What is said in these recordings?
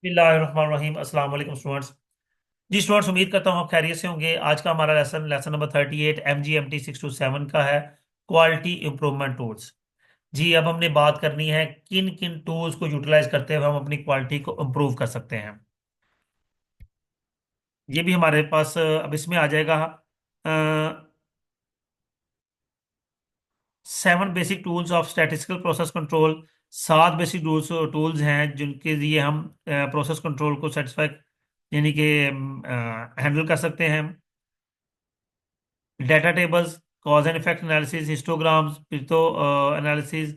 बिस्मिल्लाहिर्रहमानिर्रहीम। अस्सलाम वालेकुम स्टूडेंट्स। जी स्टूडेंट्स, उम्मीद करता हूँ आप खैरियत से होंगे। आज का हमारा लेसन लेसन नंबर 38 MGMT 627 का है, क्वालिटी इंप्रूवमेंट टूल्स। जी अब हमने बात करनी है किन किन टूल्स को यूटिलाइज करते हुए हम अपनी क्वालिटी को इम्प्रूव कर सकते हैं। ये भी हमारे पास अब इसमें आ जाएगा 7 basic tools of statistical process control. 7 basic tools tools हैं जिनके लिए हम प्रोसेस कंट्रोल को सेटिस्फाई यानी कि हैंडल कर सकते हैं। Data tables, cause and effect analysis, histograms, पिथो analysis,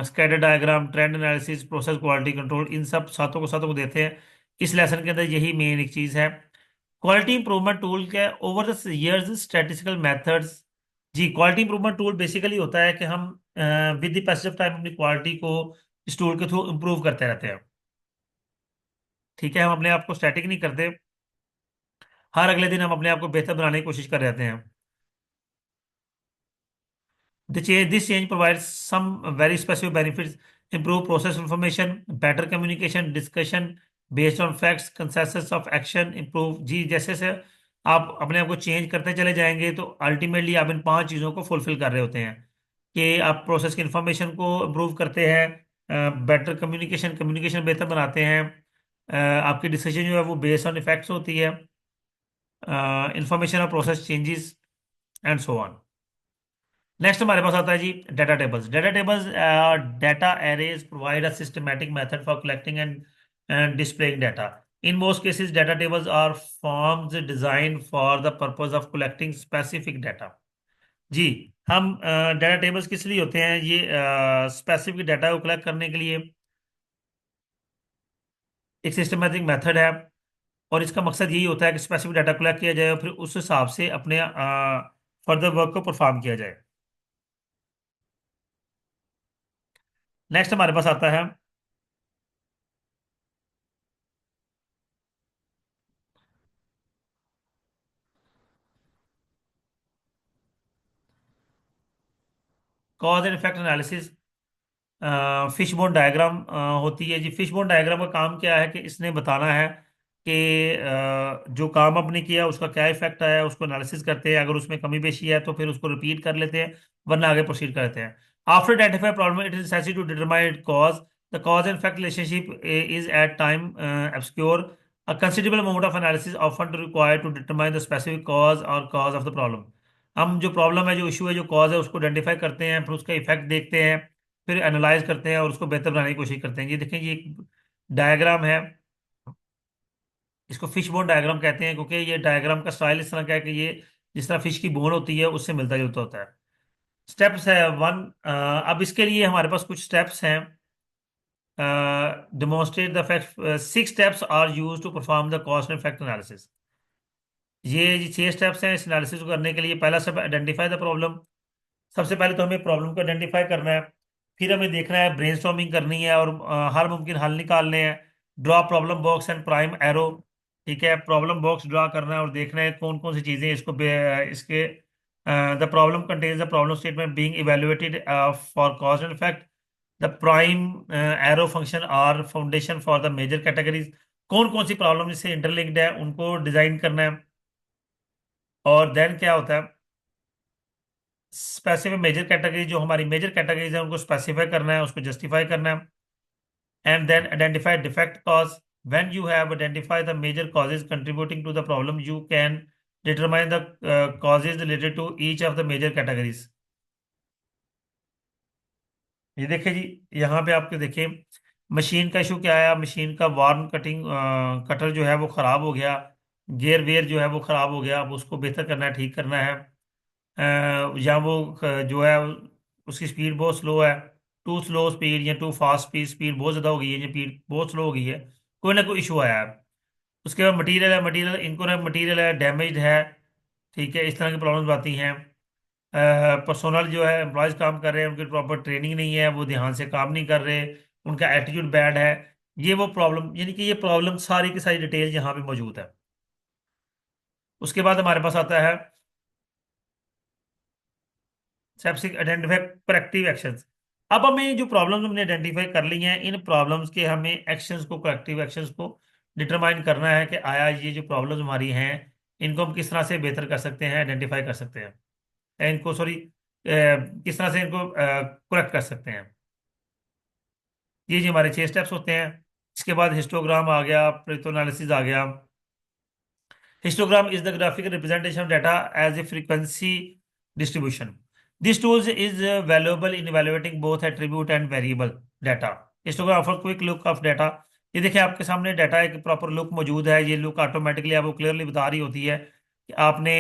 scatter diagram, trend analysis, process quality control, इन सब सातों को देते हैं। इस लेसन के अंदर यही मेन एक चीज़ है। क्वालिटी इंप्रूवमेंट टूल क्या over the years statistical methods. जी क्वालिटी इंप्रूवमेंट टूल बेसिकली होता है कि हम with the passage of time अपनी क्वालिटी को इस टूल के थ्रू इंप्रूव करते रहते हैं। ठीक है, हम अपने आप को स्टैटिक नहीं करते, हर अगले दिन हम अपने आप को बेहतर बनाने की कोशिश कर रहे हैं। This change provides some very specific benefits: improve process information, better communication, discussion based on facts, consensus of action, improve। जी जैसे से आप अपने आप को चेंज करते चले जाएंगे तो अल्टीमेटली आप इन 5 चीज़ों को फुलफिल कर रहे होते हैं कि आप प्रोसेस की इंफॉर्मेशन को इम्प्रूव करते हैं, बेटर कम्युनिकेशन कम्युनिकेशन बेहतर बनाते हैं, आपकी डिसीजन जो है वो बेस्ड ऑन इफेक्ट्स होती है, इंफॉर्मेशन और process changes and so on. Next हमारे पास आता है जी data tables. Data arrays provide a systematic method for collecting and displaying data. In most cases data tables are forms design for the purpose of collecting specific data. जी हम data tables किस लिए होते हैं? ये स्पेसिफिक डाटा को collect करने के लिए एक सिस्टमैटिक मेथड है, और इसका मकसद यही होता है कि स्पेसिफिक डाटा कलेक्ट किया जाए और फिर उस हिसाब से अपने फर्दर वर्क को परफॉर्म किया जाए। नेक्स्ट हमारे पास आता है cause and effect analysis. Fish bone diagram होती है जी। फिश बोन डायग्राम का काम क्या है कि इसने बताना है कि जो काम आपने किया उसका क्या इफेक्ट आया, उसको एनालिसिस करते हैं, अगर उसमें कमी पेशी है तो फिर उसको रिपीट कर लेते हैं, वरना आगे प्रोसीड करते हैं। After identify problem it is necessary to determine cause. The cause and effect relationship is at time obscure. A considerable amount of analysis often required to determine the specific cause or cause of the problem. हम जो problem है, जो issue है, जो cause है, उसको identify करते हैं, फिर उसका इफेक्ट देखते हैं, फिर एनालाइज करते हैं और उसको बेहतर बनाने की कोशिश करते हैं। ये देखें, ये एक डायग्राम है, इसको फिश बोन डायग्राम कहते हैं क्योंकि ये डायग्राम का स्टाइल इस तरह का है कि ये जिस तरह फिश की बोन होती है उससे मिलता जुलता होता है। स्टेप्स है वन। अब इसके लिए हमारे पास कुछ स्टेप्स हैं। Demonstrate the fact. 6 steps are use to perform the cost and effect analysis. ये 6 स्टेप्स हैं इस एनालिसिस को करने के लिए। पहला स्टेप आइडेंटिफाई द प्रॉब्लम। सबसे पहले तो हमें प्रॉब्लम को आइडेंटिफाई करना है, फिर हमें देखना है, ब्रेनस्टॉर्मिंग करनी है और हर मुमकिन हल निकालने हैं। Draw problem box and prime arrow. ठीक है, प्रॉब्लम बॉक्स ड्रॉ करना है और देखना है कौन कौन सी चीज़ें इसके the problem contains the problem statement being evaluated for cause and effect. The prime arrow function are foundation for the major categories. कौन कौन सी प्रॉब्लम इससे इंटरलिंक्ड है उनको डिजाइन करना है। और देन क्या होता है, स्पेसिफिक मेजर कैटेगरी, जो हमारी मेजर कैटेगरीज है उनको स्पेसिफाई करना है, उसको जस्टिफाई करना है। And then identify defect cause. When you have identify the major causes contributing to the problem you can determine the causes related to each of the major categories. ये देखिए जी, यहाँ पे आपके देखिए मशीन का इशू क्या आया। मशीन का वार्म कटिंग कटर जो है वो ख़राब हो गया, गियर वेयर जो है वो ख़राब हो गया, अब उसको बेहतर करना है, ठीक करना है। या वो जो है उसकी स्पीड बहुत स्लो है, टू स्लो स्पीड या टू फास्ट स्पीड, स्पीड बहुत ज़्यादा हो गई है या स्पीड बहुत स्लो हो गई है, कोई ना कोई इशू आया है। उसके बाद मटेरियल है, मटेरियल इनकरेक्ट मटेरियल है, डैमेज है। ठीक है, इस तरह की प्रॉब्लम्स आती हैं। पर्सोनल जो है एम्प्लॉयज़ काम कर रहे हैं, उनकी प्रॉपर ट्रेनिंग नहीं है, वो ध्यान से काम नहीं कर रहे, उनका एटीट्यूड बैड है। ये वो प्रॉब्लम, यानी कि ये प्रॉब्लम सारी की सारी डिटेल यहाँ पे मौजूद है। उसके बाद हमारे पास आता है सेप्सिक आइडेंटिफाई करेक्टिव एक्शन। अब हमें जो प्रॉब्लम्स हमने आइडेंटिफाई कर ली हैं, इन प्रॉब्लम्स के हमें एक्शंस को, करेक्टिव एक्शंस को डिटरमाइन करना है कि आया ये जो प्रॉब्लम्स हमारी हैं, इनको हम किस तरह से बेहतर कर सकते हैं, आइडेंटिफाई कर सकते हैं, इनको सॉरी किस तरह से इनको करेक्ट कर सकते हैं। ये जी हमारे 6 स्टेप्स होते हैं। इसके बाद हिस्टोग्राम आ गया, प्रेतो एनालिसिस आ गया। Histogram is the graphical representation of data as a frequency distribution. This tool is valuable in evaluating both attribute and variable data. Histogram offers quick look of data. ये देखिए आपके सामने डाटा एक proper look मौजूद है। ये look automatically आपको clearly बता रही होती है कि आपने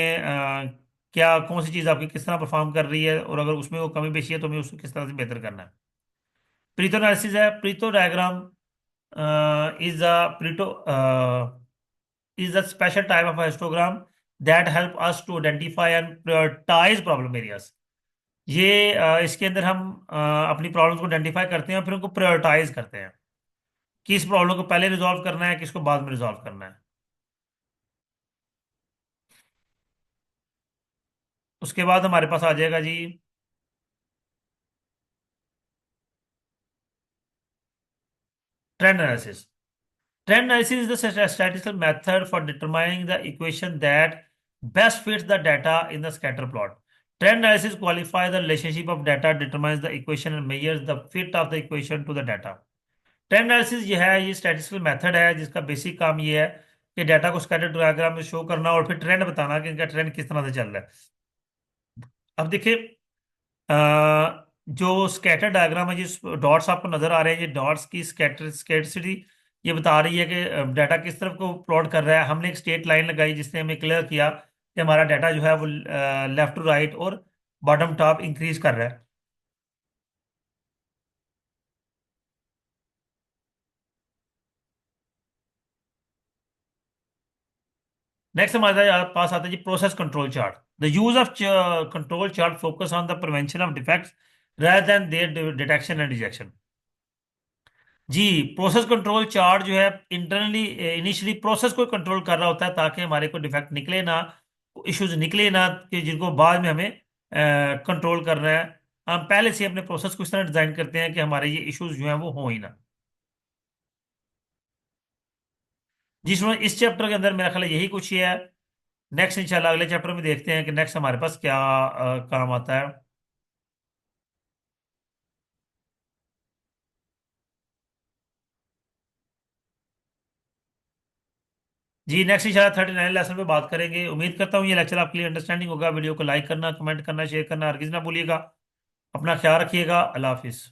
क्या, कौन सी चीज़ आपकी किस तरह परफॉर्म कर रही है, और अगर उसमें वो कमी पेशी है तो हमें उसको किस तरह से बेहतर करना है। प्रीतो एनालिसिस है। Preeto diagram is a Preeto is a special type of histogram that help us to identify and prioritize problem areas. ये इसके अंदर हम अपनी प्रॉब्लम्स को आइडेंटिफाई करते हैं और फिर उनको प्रायोरिटाइज करते हैं कि इस प्रॉब्लम को पहले रिजॉल्व करना है, किसको बाद में रिजॉल्व करना है। उसके बाद हमारे पास आ जाएगा जी trend analysis. Trend analysis is the statistical method for determining the equation that best fits the data in the scatter plot. Trend analysis qualifies the relationship of data, determines the equation and measures the fit of the equation to the data. Trend analysis ये है, ये statistical method है जिसका basic काम ये है कि data को स्कैटर डायग्राम में शो करना और फिर ट्रेंड बताना कि इनका ट्रेंड किस तरह से चल रहा है। अब देखिए जो स्कैटर डायग्राम है, जिस डॉट्स आपको नजर आ रहे हैं, ये डॉट्स की स्कैटरिसिटी ये बता रही है कि डाटा किस तरफ को प्लॉट कर रहा है। हमने एक स्ट्रेट लाइन लगाई जिसने हमें क्लियर किया कि हमारा डाटा जो है वो लेफ्ट टू राइट और बॉटम टॉप इंक्रीज कर रहा है। नेक्स्ट हमारे पास आता है जी process control chart. The use of control chart focus on the prevention of defects rather than their detection and rejection. जी, प्रोसेस कंट्रोल चार्ट जो है इंटरनली इनिशियली प्रोसेस को कंट्रोल कर रहा होता है ताकि हमारे को डिफेक्ट निकले ना, इश्यूज निकले ना, कि जिनको बाद में हमें कंट्रोल करना है। हम पहले से अपने प्रोसेस को इस तरह डिजाइन करते हैं कि हमारे ये इश्यूज जो हैं वो हो ही ना। जिसमें इस चैप्टर के अंदर मेरा ख्याल है यही कुछ ही है। नेक्स्ट इंशाल्लाह अगले चैप्टर में देखते हैं कि नेक्स्ट हमारे पास क्या काम आता है। जी नेक्स्ट इंशाल्लाह 39 लेसन पे बात करेंगे। उम्मीद करता हूँ ये लेक्चर आपके लिए अंडरस्टैंडिंग होगा। वीडियो को लाइक करना, कमेंट करना, शेयर करना हरगिज़ ना भूलिएगा। अपना ख्याल रखिएगा। अल्लाह हाफिज़।